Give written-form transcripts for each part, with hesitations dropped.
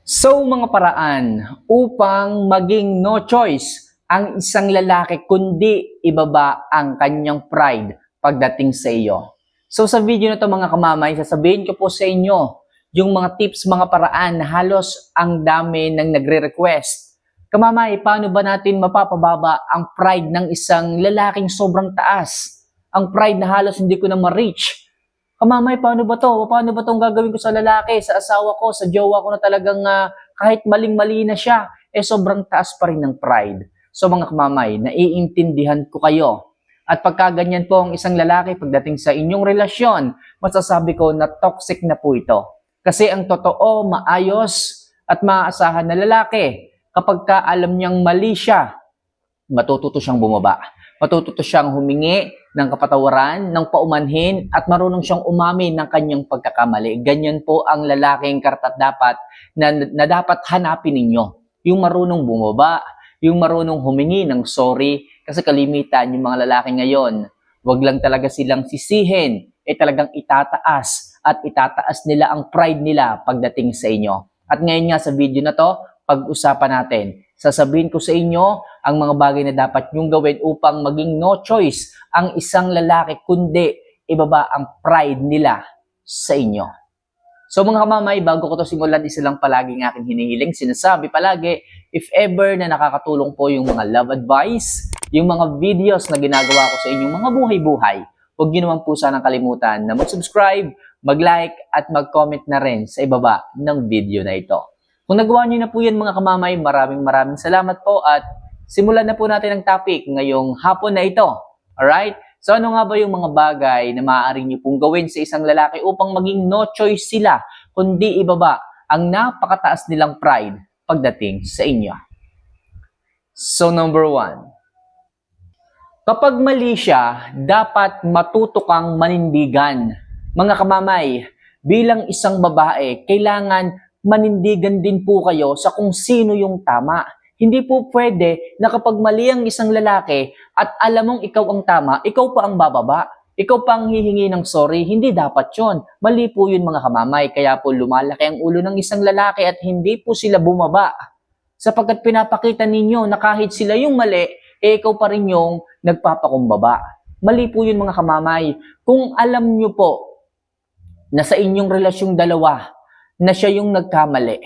So mga paraan upang maging no choice ang isang lalaki kundi ibaba ang kanyang pride pagdating sa iyo. So sa video na to mga kamamay, sasabihin ko po sa inyo yung mga tips, mga paraan na halos ang dami ng nagre-request. Kamamay, paano ba natin mapapababa ang pride ng isang lalaking sobrang taas? Ang pride na halos hindi ko na ma-reach. Kamamay, paano ba to? Paano ba tong gagawin ko sa lalaki, sa asawa ko, sa jowa ko na talagang kahit maling-mali na siya, sobrang taas pa rin ng pride. So mga kamamay, naiintindihan ko kayo. At pagka ganyan po ang isang lalaki pagdating sa inyong relasyon, masasabi ko na toxic na po ito. Kasi ang totoo, maayos at maaasahan na lalaki, kapag ka alam niyang mali siya, matututo siyang bumaba. Matututo siyang humingi ng kapatawaran, ng paumanhin, at marunong siyang umamin ng kanyang pagkakamali. Ganyan po ang lalaking karapat-dapat na dapat hanapin ninyo. Yung marunong bumaba, yung marunong humingi ng sorry. Kasi kalimitan yung mga lalaki ngayon, wag lang talaga silang sisihin, talagang itataas at itataas nila ang pride nila pagdating sa inyo. At ngayon nga sa video na to, pag-usapan natin. Sasabihin ko sa inyo ang mga bagay na dapat nyong gawin upang maging no choice ang isang lalaki kundi ibaba ang pride nila sa inyo. So mga kamamay, bago ko to simulan, isa lang palaging aking hinihiling, sinasabi palagi, if ever na nakakatulong po yung mga love advice, yung mga videos na ginagawa ko sa inyong mga buhay-buhay, huwag nyo naman po sanang kalimutan na mag-subscribe, mag-like at mag-comment na rin sa ibaba ng video na ito. Kung nagawa nyo na po yan mga kamamay, maraming salamat po at simulan na po natin ang topic ngayong hapon na ito. Alright? So ano nga ba yung mga bagay na maaari nyo pong gawin sa isang lalaki upang maging no choice sila kundi ibaba ang napakataas nilang pride pagdating sa inyo? So number 1. Kapag mali siya, dapat matuto kang manindigan. Mga kamamay, bilang isang babae, kailangan manindigan din po kayo sa kung sino yung tama. Hindi po pwede na kapag mali ang isang lalaki at alam mong ikaw ang tama, ikaw pa ang bababa. Ikaw pa ang hihingi ng sorry. Hindi dapat yon. Mali po yun mga kamamay. Kaya po lumalaki ang ulo ng isang lalaki at hindi po sila bumaba. Sapagkat pinapakita ninyo na kahit sila yung mali, ikaw pa rin yung nagpapakumbaba. Mali po yun mga kamamay. Kung alam nyo po na sa inyong relasyong dalawa, na siya yung nagkamali,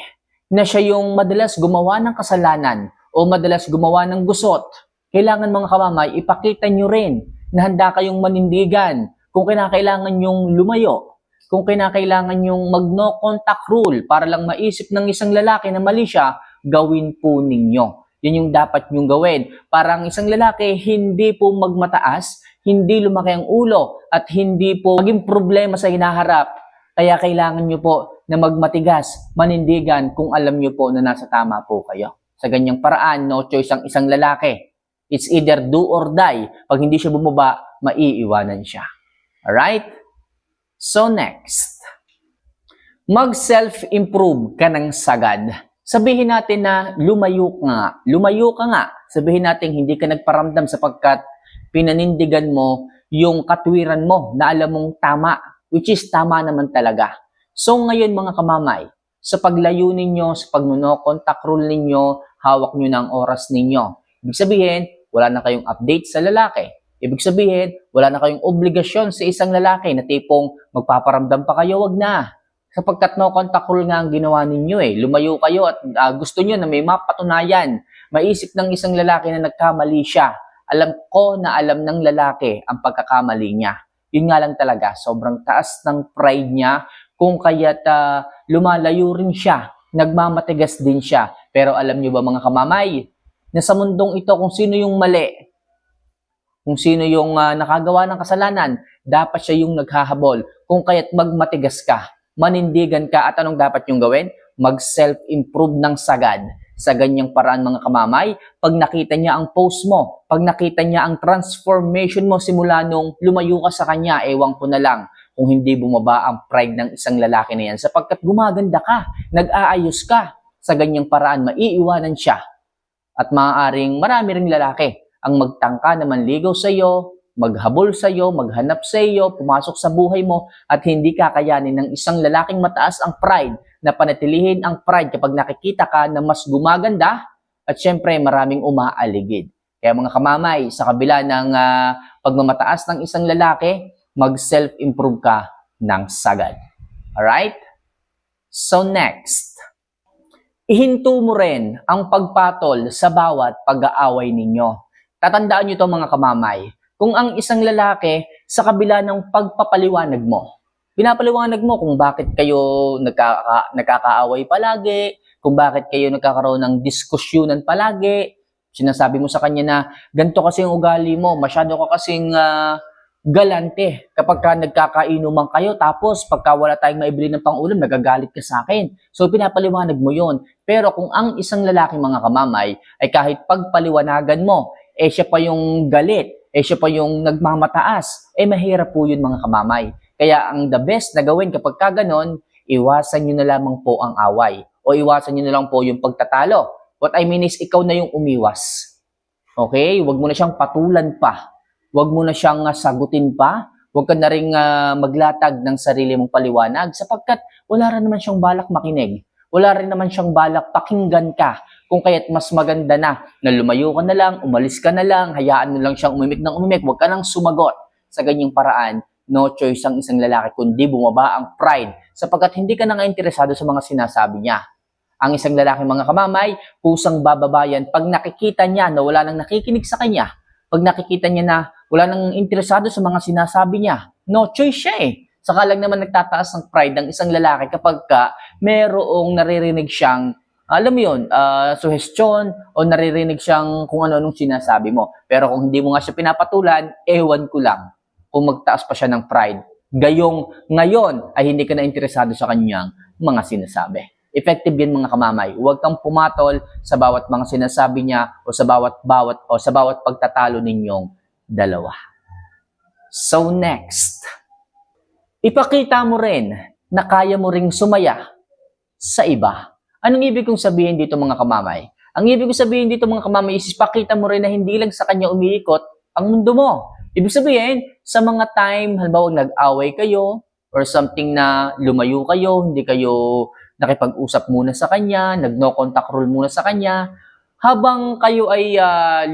na siya yung madalas gumawa ng kasalanan o madalas gumawa ng gusot, kailangan mga kamamay, ipakita nyo rin na handa kayong manindigan. Kung kinakailangan yung lumayo, kung kinakailangan yung mag-no contact rule para lang maisip ng isang lalaki na mali siya, gawin po ninyo. Yun yung dapat nyong gawin. Para ang isang lalaki hindi po magmataas, hindi lumaki ang ulo, at hindi po maging problema sa hinaharap. Kaya kailangan nyo po na magmatigas, manindigan kung alam nyo po na nasa tama po kayo. Sa ganyang paraan, no choice ang isang lalaki. It's either do or die. Pag hindi siya bumaba, maiiwanan siya. Alright? So next, mag-self-improve ka ng sagad. Sabihin natin na lumayo ka nga. Sabihin natin hindi ka nagparamdam sapagkat pinanindigan mo yung katwiran mo na alam mong tama, which is tama naman talaga. So ngayon mga kamamay, sa paglayo ninyo, sa pag-no contact rule ninyo, hawak nyo na ang oras ninyo. Ibig sabihin, wala na kayong update sa lalaki. Ibig sabihin, wala na kayong obligasyon sa isang lalaki na tipong magpaparamdam pa kayo, wag na. Sapagkat no contact rule nga ang ginawa ninyo Lumayo kayo at gusto nyo na may mapatunayan. Maisip ng isang lalaki na nagkamali siya. Alam ko na alam ng lalaki ang pagkakamali niya. Yun nga lang talaga, sobrang taas ng pride niya kung kaya't lumalayo rin siya, nagmamatigas din siya. Pero alam niyo ba mga kamamay, na sa mundong ito kung sino yung mali, kung sino yung nakagawa ng kasalanan, dapat siya yung naghahabol. Kung kaya't magmatigas ka, manindigan ka, at anong dapat yung gawin? Mag-self-improve ng sagad. Sa ganyang paraan mga kamamay, pag nakita niya ang post mo, pag nakita niya ang transformation mo simula nung lumayo ka sa kanya, ewan ko na lang kung hindi bumaba ang pride ng isang lalaki na yan. Sapagkat gumaganda ka, nag-aayos ka, sa ganyang paraan maiiwanan siya. At maaaring marami ring lalaki ang magtangka na manligaw sa iyo, maghabol sa iyo, maghanap sa iyo, pumasok sa buhay mo, at hindi kakayanin ng isang lalaking mataas ang pride na panatilihin ang pride kapag nakikita ka na mas gumaganda at syempre maraming umaaligid. Kaya mga kamamay, sa kabila ng pagmamataas ng isang lalaki, mag-self-improve ka ng sagad. Alright? So next, ihinto mo rin ang pagpatol sa bawat pag-aaway ninyo. Tatandaan nyo ito mga kamamay, kung ang isang lalaki sa kabila ng pagpapaliwanag mo, pinapaliwanag mo kung bakit kayo nagkakaaway palagi, kung bakit kayo nagkakaroon ng diskusyonan palagi, sinasabi mo sa kanya na ganito kasi yung ugali mo, masyado ka kasing galante kapag ka nagkakainuman kayo, tapos pagka wala tayong maibili ng pang-ulam, nagagalit ka sa akin. So pinapaliwanag mo yon. Pero kung ang isang lalaki mga kamamay ay kahit pagpaliwanagan mo, siya pa yung galit, siya pa yung nagmamataas, mahirap po yun mga kamamay. Kaya ang the best na gawin kapag kaganon, iwasan nyo na lamang po ang away o iwasan nyo na lang po yung pagtatalo. What I mean is, ikaw na yung umiwas. Okay? Huwag mo na siyang patulan pa. Huwag mo na siyang sagutin pa. Huwag ka na rin maglatag ng sarili mong paliwanag sapagkat wala rin naman siyang balak makinig. Wala rin naman siyang balak pakinggan ka. Kung kaya't mas maganda na lumayo ka na lang, umalis ka na lang, hayaan mo lang siyang umimik ng umimik, huwag ka nang sumagot. Sa ganyang paraan, no choice ang isang lalaki kundi bumaba ang pride sapagkat hindi ka na nga interesado sa mga sinasabi niya. Ang isang lalaki mga kamamay, kusang bababayan pag nakikita niya na wala nang nakikinig sa kanya, pag nakikita niya na wala nang interesado sa mga sinasabi niya, no choice siya Saka lang naman nagtataas ng pride ng isang lalaki kapag ka merong naririnig siyang, alam mo yun, suhestyon o naririnig siyang kung ano-anong sinasabi mo. Pero kung hindi mo nga siya pinapatulan, ewan ko lang kung magtaas pa siya ng pride. Gayong ngayon ay hindi ka na interesado sa kanyang mga sinasabi. Effective yan mga kamamay. Huwag kang pumatol sa bawat mga sinasabi niya o sa bawat pagtatalo ninyong dalawa. So next, ipakita mo rin na kaya mo ring sumaya sa iba. Anong ibig kong sabihin dito mga kamamay? Ang ibig kong sabihin dito mga kamamay is ipakita mo rin na hindi lang sa kanya umiikot ang mundo mo. Ibig sabihin, sa mga time, halimbawa nag-away kayo or something na lumayo kayo, hindi kayo nakipag-usap muna sa kanya, nag-no contact rule muna sa kanya, habang kayo ay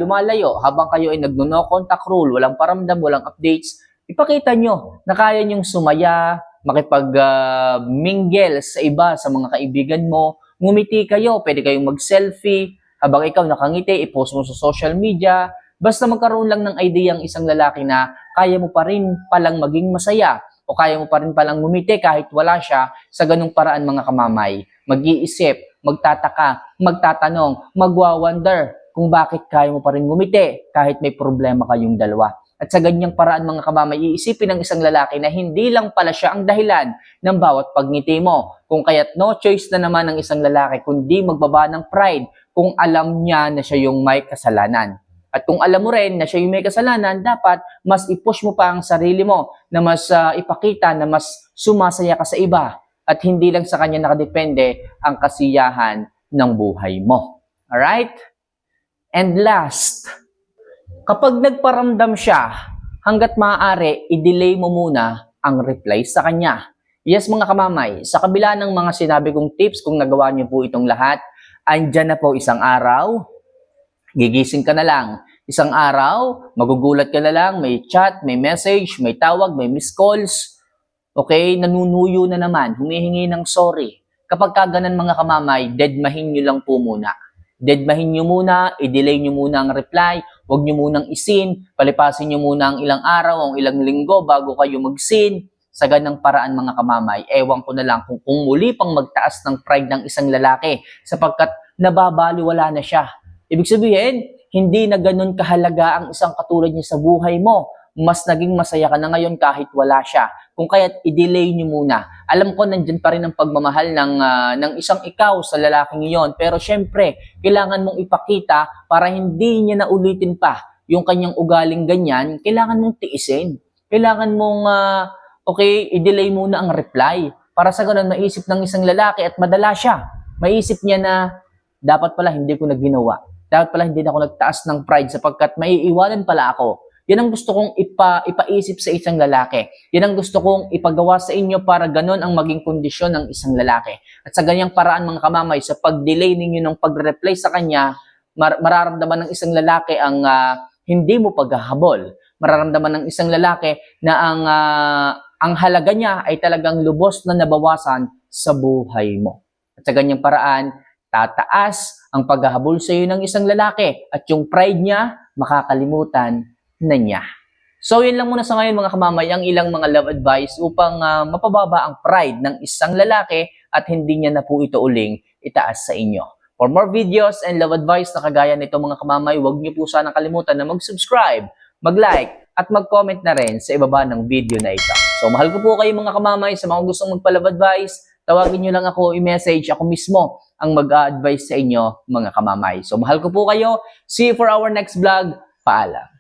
lumalayo, habang kayo ay nag-no contact rule, walang paramdam, walang updates, ipakita nyo na kaya nyong sumaya, makipag-mingle sa iba, sa mga kaibigan mo, ngumiti kayo, pwede kayong mag-selfie, habang ikaw nakangiti, i-post mo sa social media, basta magkaroon lang ng idea ang isang lalaki na kaya mo pa rin palang maging masaya, o kaya mo pa rin palang ngumiti kahit wala siya. Sa ganung paraan mga kamamay, mag-iisip, magtataka, magtatanong, magwa-wonder kung bakit kaya mo pa rin ngumiti kahit may problema kayong dalawa. At sa ganyang paraan mga kamamay, iisipin ng isang lalaki na hindi lang pala siya ang dahilan ng bawat pagngiti mo. Kung kaya't no choice na naman ng isang lalaki kundi magbaba ng pride kung alam niya na siya yung may kasalanan. At kung alam mo rin na siya yung may kasalanan, dapat mas i-push mo pa ang sarili mo na mas ipakita na mas sumasaya ka sa iba at hindi lang sa kanya nakadepende ang kasiyahan ng buhay mo. Alright? And last, kapag nagparamdam siya, hanggat maaari, i-delay mo muna ang reply sa kanya. Yes mga kamamay, sa kabila ng mga sinabi kong tips, kung nagawa niyo po itong lahat, andyan na po isang araw, gigising ka na lang. Isang araw, magugulat ka na lang, may chat, may message, may tawag, may missed calls. Okay, nanunuyo na naman, humihingi ng sorry. Kapag kaganan mga kamamay, deadmahin nyo lang po muna. Deadmahin nyo muna, i-delay nyo muna ang reply, huwag nyo munang isin, palipasin nyo muna ang ilang araw, ang ilang linggo bago kayo mag-sin. Sa ganang paraan mga kamamay, ewan ko na lang kung muli pang magtaas ng pride ng isang lalaki sapagkat nababaliwala na siya. Ibig sabihin, hindi na ganun kahalaga ang isang katulad niya sa buhay mo. Mas naging masaya ka na ngayon kahit wala siya. Kung kaya't i-delay niyo muna. Alam ko nandyan pa rin ang pagmamahal ng isang ikaw sa lalaking iyon. Pero syempre, kailangan mong ipakita para hindi niya na ulitin pa yung kanyang ugaling ganyan. Kailangan mong tiisin. Kailangan mong, i-delay muna ang reply. Para sa ganun, maisip ng isang lalaki at madala siya. Maisip niya na, dapat pala hindi ko na ginawa. Dapat pala hindi na ako nagtaas ng pride sapagkat maiiwanan pala ako Yan ang gusto kong ipaisip sa isang lalaki. Yan ang gusto kong ipagawa sa inyo para ganun ang maging kondisyon ng isang lalaki. At sa ganyang paraan mga kamamay, sa pag-delay ninyo ng pag-reply sa kanya, mararamdaman ng isang lalaki ang hindi mo paghahabol. Mararamdaman ng isang lalaki na ang halaga niya ay talagang lubos na nabawasan sa buhay mo. At sa ganyang paraan, tataas ang paghahabol sa iyo ng isang lalaki at yung pride niya, makakalimutan na niya. So, yun lang muna sa ngayon mga kamamay, ang ilang mga love advice upang mapababa ang pride ng isang lalaki at hindi niya na po ito uling itaas sa inyo. For more videos and love advice na kagaya nito mga kamamay, huwag niyo po sana kalimutan na mag-subscribe, mag-like, at mag-comment na rin sa ibaba ng video na ito. So, mahal ko po kayo mga kamamay. Sa mga gustong magpa-love advice, tawagin niyo lang ako, i-message ako mismo ang mag-a-advise sa inyo mga kamamay. So, mahal ko po kayo. See you for our next vlog. Paalam.